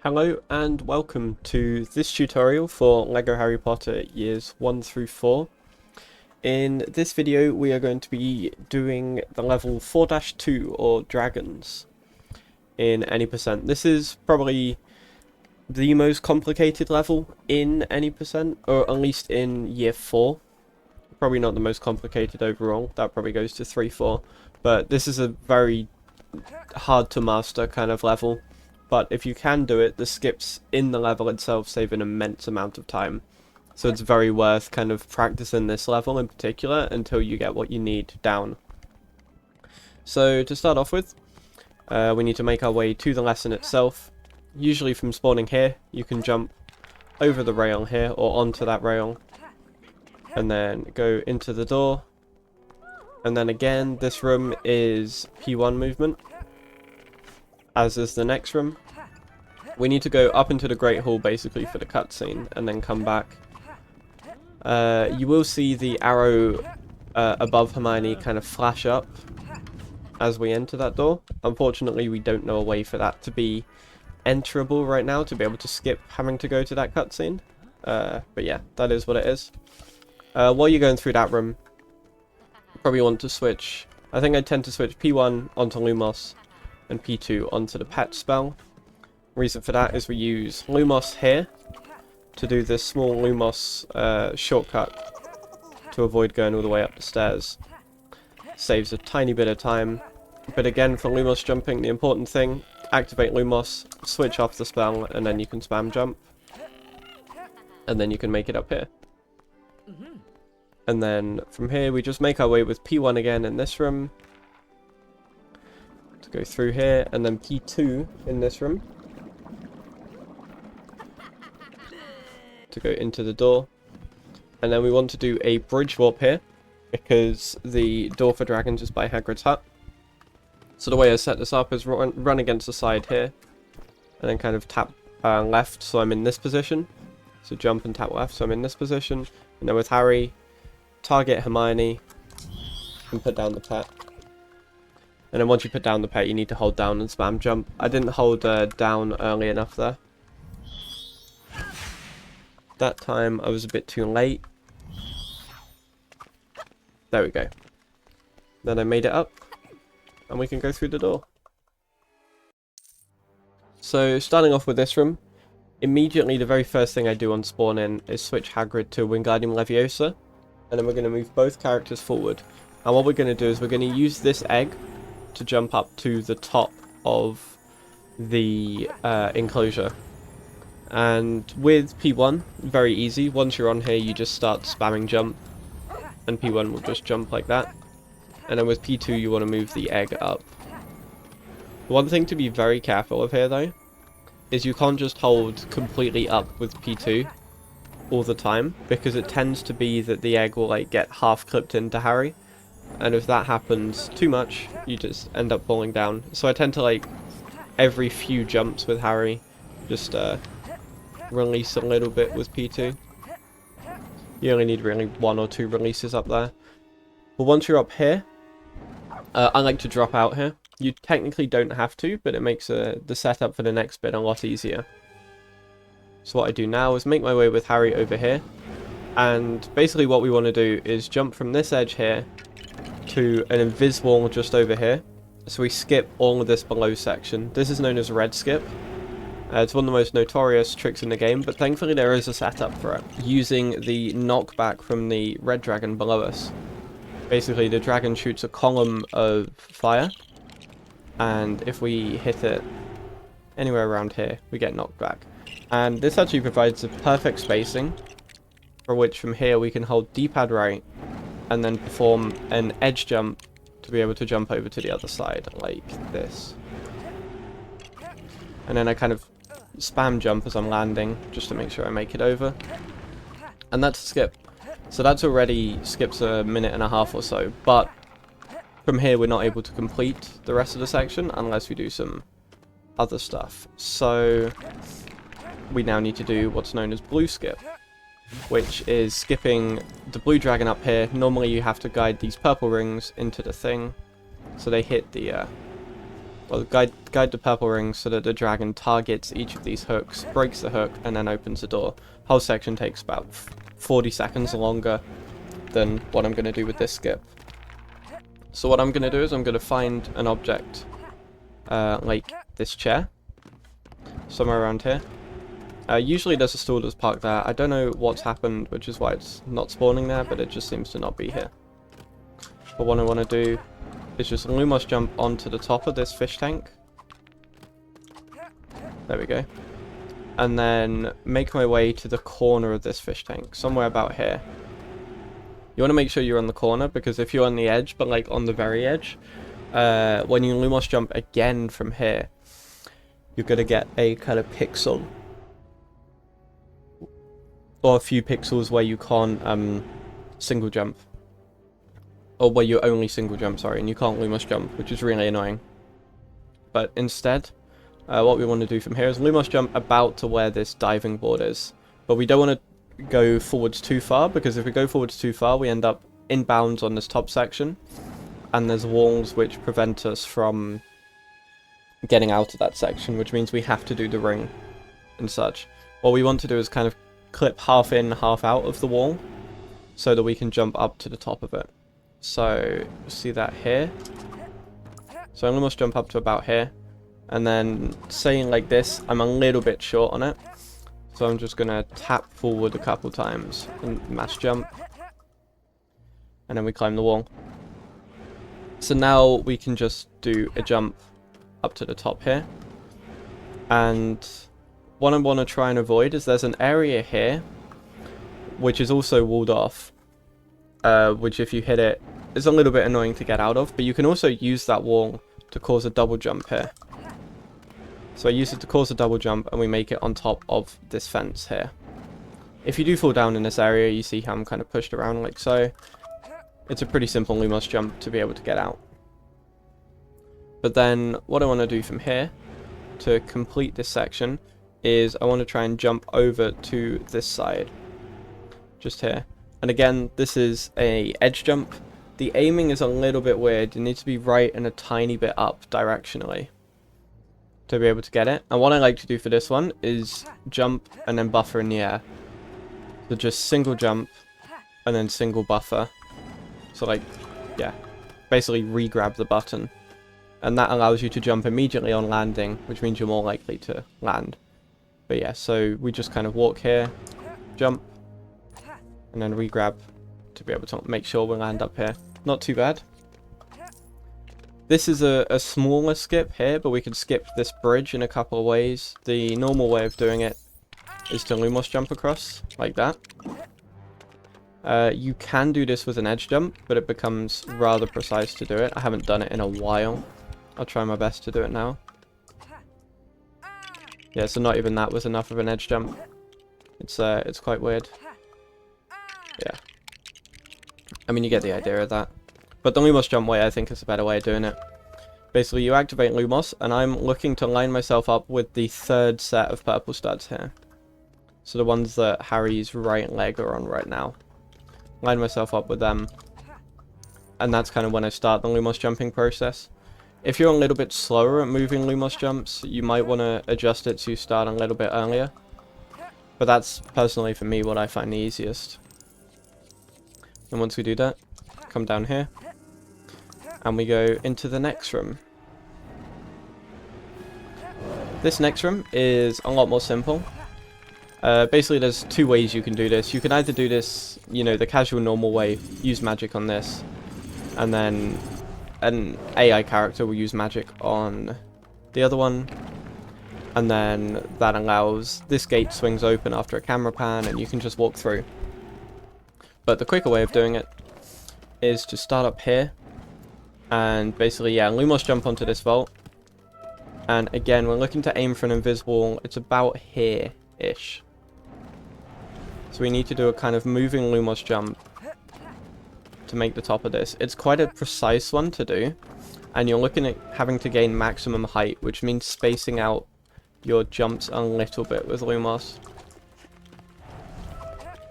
Hello and welcome to this tutorial for LEGO Harry Potter years 1 through 4. In this video we are going to be doing the level 4-2 or Dragons in any percent. This is probably the most complicated level in any percent, or at least in year 4. Probably not the most complicated overall, that probably goes to 3-4, but this is a very hard to master kind of level. But if you can do it, the skips in the level itself save an immense amount of time. So it's very worth kind of practicing this level in particular until you get what you need down. So to start off with, we need to make our way to the lesson itself. Usually from spawning here, you can jump over the rail here or onto that rail. And then go into the door. And then again, this room is P1 movement, as is the next room. We need to go up into the Great Hall basically for the cutscene and then come back. You will see the arrow above Hermione kind of flash up as we enter that door. Unfortunately, we don't know a way for that to be enterable right now to be able to skip having to go to that cutscene. But yeah, that is what it is. While you're going through that room, you probably want to switch. I think I tend to switch P1 onto Lumos and P2 onto the pet spell. Reason for that is we use Lumos here to do this small Lumos shortcut to avoid going all the way up the stairs. Saves a tiny bit of time, but again for Lumos jumping, the important thing, activate Lumos, switch off the spell, and then you can spam jump. And then you can make it up here. And then from here we just make our way with P1 again in this room. To go through here, and then P2 in this room. To go into the door. And then we want to do a bridge warp here, because the door for dragons is by Hagrid's hut. So the way I set this up is run against the side here, and then kind of tap left so I'm in this position. So jump and tap left so I'm in this position. And then with Harry, target Hermione, and put down the pet. And then once you put down the pet, you need to hold down and spam jump. I didn't hold down early enough there. That time I was a bit too late. There we go. Then I made it up, and we can go through the door. So starting off with this room, immediately the very first thing I do on spawn in is switch Hagrid to Wingardium Leviosa, and then we're going to move both characters forward. And what we're going to do is we're going to use this egg to jump up to the top of the enclosure. And with P1, very easy. Once you're on here, you just start spamming jump, and P1 will just jump like that. And then with P2, you want to move the egg up. One thing to be very careful of here, though, is you can't just hold completely up with P2 all the time, because it tends to be that the egg will like get half clipped into Harry. And if that happens too much, you just end up falling down. So I tend to, like, every few jumps with Harry, just release a little bit with P2. You only need really 1 or 2 releases up there. But once you're up here, I like to drop out here. You technically don't have to, but it makes the setup for the next bit a lot easier. So what I do now is make my way with Harry over here. And basically what we want to do is jump from this edge here to an invis wall just over here. So we skip all of this below section. This is known as red skip. It's one of the most notorious tricks in the game, but thankfully there is a setup for it. Using the knockback from the red dragon below us. Basically the dragon shoots a column of fire, and if we hit it anywhere around here, we get knocked back. And this actually provides a perfect spacing, for which from here we can hold D-pad right, and then perform an edge jump to be able to jump over to the other side, like this. And then I kind of spam jump as I'm landing, just to make sure I make it over. And that's a skip. So that's already skips a minute and a half or so, but from here we're not able to complete the rest of the section unless we do some other stuff. So we now need to do what's known as blue skip, which is skipping the blue dragon up here. Normally you have to guide these purple rings into the thing, so they hit the well, guide the purple ring so that the dragon targets each of these hooks, breaks the hook, and then opens the door. Whole section takes about 40 seconds longer than what I'm going to do with this skip. So what I'm going to do is I'm going to find an object, like this chair, somewhere around here. Usually there's a stall that's parked there. I don't know what's happened, which is why it's not spawning there, but it just seems to not be here. But what I want to do is just Lumos jump onto the top of this fish tank. There we go. And then make my way to the corner of this fish tank, somewhere about here. You want to make sure you're on the corner, because if you're on the edge, but like on the very edge, when you Lumos jump again from here, you're going to get a kind of pixel. Or a few pixels where you can't single jump. Or where you only single jump, sorry, and you can't Lumos jump, which is really annoying. But instead, what we want to do from here is Lumos jump about to where this diving board is. But we don't want to go forwards too far, because if we go forwards too far, we end up inbounds on this top section. And there's walls which prevent us from getting out of that section, which means we have to do the ring and such. What we want to do is kind of clip half in, half out of the wall, so that we can jump up to the top of it. So, see that here? So I'm almost jump up to about here. And then, saying like this, I'm a little bit short on it. So I'm just going to tap forward a couple times and mass jump. And then we climb the wall. So now we can just do a jump up to the top here. And what I want to try and avoid is there's an area here which is also walled off. Which if you hit it, is a little bit annoying to get out of. But you can also use that wall to cause a double jump here. So I use it to cause a double jump, and we make it on top of this fence here. If you do fall down in this area, you see how I'm kind of pushed around like so. It's a pretty simple Lumos jump to be able to get out. But then what I want to do from here to complete this section is I want to try and jump over to this side. Just here. And again, this is a edge jump. The aiming is a little bit weird. You need to be right and a tiny bit up directionally to be able to get it. And what I like to do for this one is jump and then buffer in the air. So just single jump and then single buffer. So like, yeah, basically re-grab the button. And that allows you to jump immediately on landing, which means you're more likely to land. But yeah, so we just kind of walk here, jump, and then re-grab to be able to make sure we land up here. Not too bad. This is a smaller skip here, but we can skip this bridge in a couple of ways. The normal way of doing it is to Lumos jump across, like that. You can do this with an edge jump, but it becomes rather precise to do it. I haven't done it in a while. I'll try my best to do it now. Yeah, so not even that was enough of an edge jump. It's quite weird. Yeah. I mean, you get the idea of that. But the Lumos jump way, I think, is a better way of doing it. Basically, you activate Lumos, and I'm looking to line myself up with the third set of purple studs here. So the ones that Harry's right leg are on right now. Line myself up with them. And that's kind of when I start the Lumos jumping process. If you're a little bit slower at moving Lumos jumps, you might want to adjust it to start a little bit earlier. But that's, personally for me, what I find the easiest. And once we do that, come down here. And we go into the next room. This next room is a lot more simple. Basically, there's two ways you can do this. You can either do this, you know, the casual normal way, use magic on this, and then an AI character will use magic on the other one, and then that allows this gate swings open after a camera pan, and you can just walk through. But the quicker way of doing it is to start up here, and basically, yeah, Lumos jump onto this vault, and again, we're looking to aim for an invisible. It's about here-ish. So we need to do a kind of moving Lumos jump to make the top of this. It's quite a precise one to do, and you're looking at having to gain maximum height, which means spacing out your jumps a little bit with Lumos.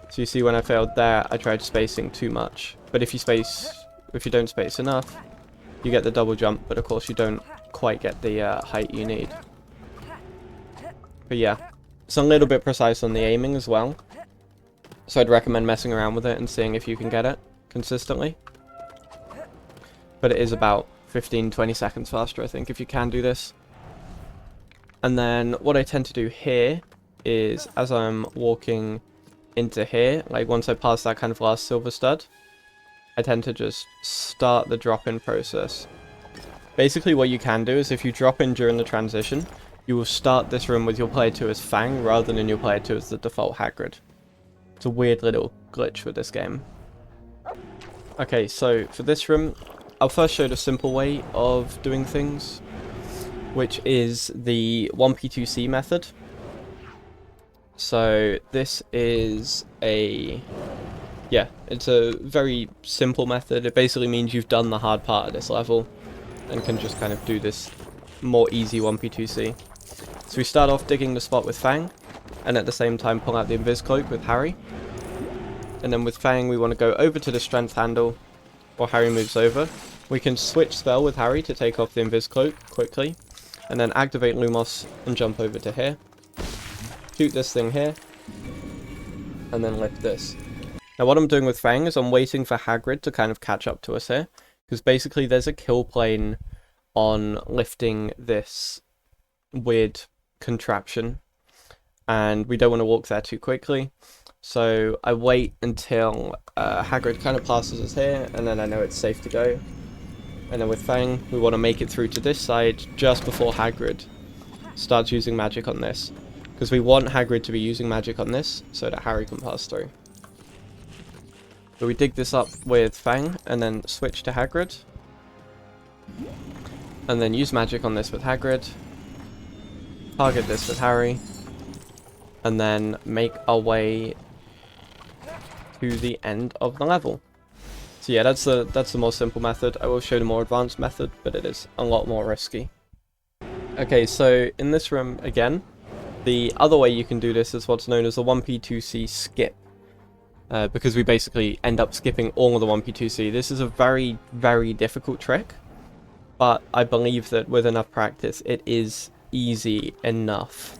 So you see when I failed there, I tried spacing too much. But if you don't space enough, you get the double jump, but of course you don't quite get the height you need. But yeah, it's a little bit precise on the aiming as well. So I'd recommend messing around with it and seeing if you can get it consistently. But it is about 15-20 seconds faster, I think, if you can do this. And then what I tend to do here is, as I'm walking into here, like once I pass that kind of last silver stud, I tend to just start the drop-in process. Basically what you can do is if you drop in during the transition, you will start this room with your player 2 as Fang rather than your player 2 as the default Hagrid. It's a weird little glitch with this game. Okay, so for this room, I'll first show the simple way of doing things, which is the 1P2C method. So this is it's a very simple method. It basically means you've done the hard part of this level and can just kind of do this more easy 1P2C. So we start off digging the spot with Fang, and at the same time pull out the Invis Cloak with Harry. And then with Fang we want to go over to the strength handle while Harry moves over. We can switch spell with Harry to take off the Invis Cloak quickly, and then activate Lumos and jump over to here. Shoot this thing here, and then lift this. Now what I'm doing with Fang is I'm waiting for Hagrid to kind of catch up to us here, because basically there's a kill plane on lifting this weird contraption, and we don't want to walk there too quickly. So I wait until Hagrid kind of passes us here, and then I know it's safe to go. And then with Fang, we want to make it through to this side just before Hagrid starts using magic on this. Because we want Hagrid to be using magic on this so that Harry can pass through. So we dig this up with Fang and then switch to Hagrid. And then use magic on this with Hagrid. Target this with Harry. And then make our way to the end of the level. So yeah, that's the more simple method. I will show the more advanced method, but it is a lot more risky. Okay, so in this room again, the other way you can do this is what's known as a 1P2C skip. Because we basically end up skipping all of the 1P2C. This is a very, very difficult trick, but I believe that with enough practice, it is easy enough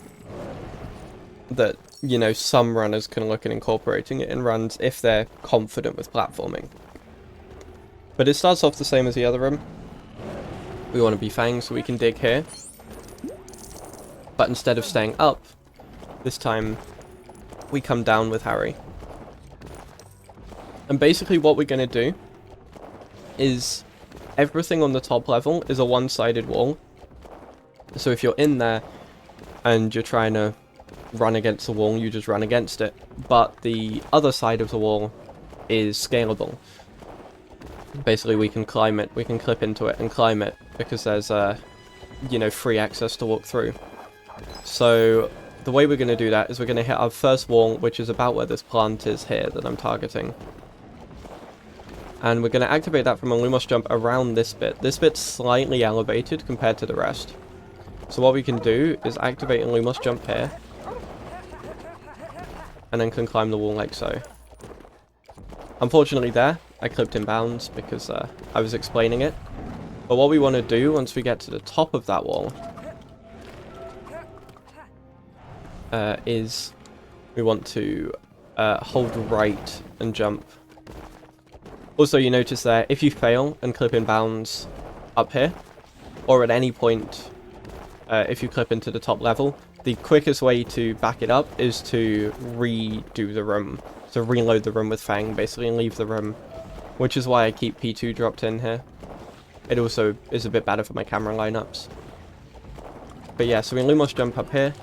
that, you know, some runners can look at incorporating it in runs if they're confident with platforming. But it starts off the same as the other room. We want to be Fang, so we can dig here. But instead of staying up, this time we come down with Harry. And basically what we're going to do is everything on the top level is a one-sided wall. So if you're in there and you're trying to run against the wall, you just run against it. But the other side of the wall is scalable. Basically we can climb it, we can clip into it and climb it because there's you know, free access to walk through. So the way we're going to do that is we're going to hit our first wall, which is about where this plant is here that I'm targeting. And we're going to activate that from a Lumos jump around this bit. This bit's slightly elevated compared to the rest. So what we can do is activate a Lumos jump here. And then can climb the wall like so. Unfortunately there, I clipped in bounds because I was explaining it. But what we want to do once we get to the top of that wall is we want to hold right and jump. Also, you notice there, if you fail and clip in bounds up here, or at any point if you clip into the top level, the quickest way to back it up is to redo the room. So reload the room with Fang, basically, and leave the room. Which is why I keep P2 dropped in here. It also is a bit better for my camera lineups. But yeah, so we Lumos jump up here.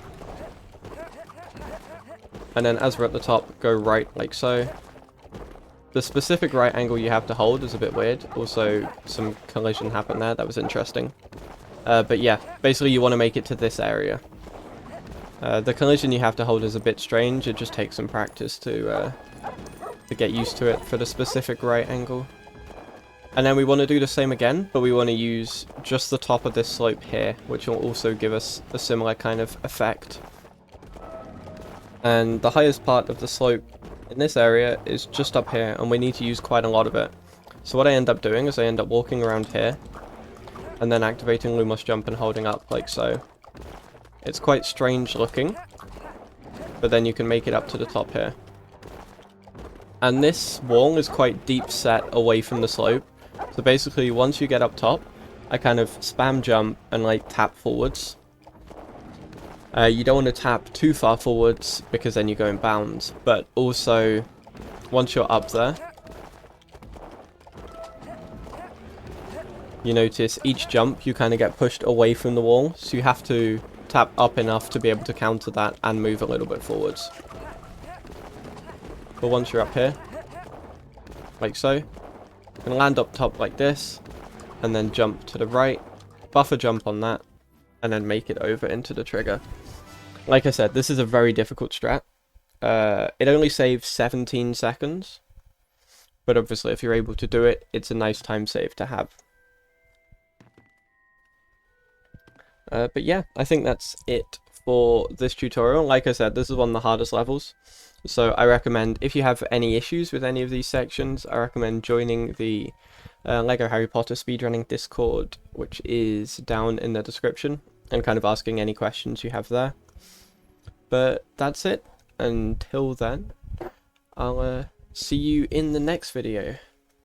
And then as we're at the top, go right like so. The specific right angle you have to hold is a bit weird. Also, some collision happened there. That was interesting. But yeah, basically you want to make it to this area. The collision you have to hold is a bit strange. It just takes some practice to get used to it for the specific right angle. And then we want to do the same again, but we want to use just the top of this slope here, which will also give us a similar kind of effect. And the highest part of the slope in this area is just up here, and we need to use quite a lot of it. So what I end up doing is I end up walking around here, and then activating Lumos jump and holding up like so. It's quite strange looking, but then you can make it up to the top here. And this wall is quite deep set away from the slope, so basically once you get up top, I kind of spam jump and like tap forwards. You don't want to tap too far forwards because then you go in bounds, but also once you're up there, you notice each jump you kind of get pushed away from the wall, so you have to tap up enough to be able to counter that and move a little bit forwards. But once you're up here, like so, you can land up top like this, and then jump to the right, buffer jump on that, and then make it over into the trigger. Like I said, this is a very difficult strat. It only saves 17 seconds, but obviously if you're able to do it, it's a nice time save to have. But yeah, I think that's it for this tutorial. Like I said, this is one of the hardest levels, so I recommend, if you have any issues with any of these sections, I recommend joining the LEGO Harry Potter speedrunning Discord, which is down in the description, and kind of asking any questions you have there. But that's it. Until then, I'll see you in the next video.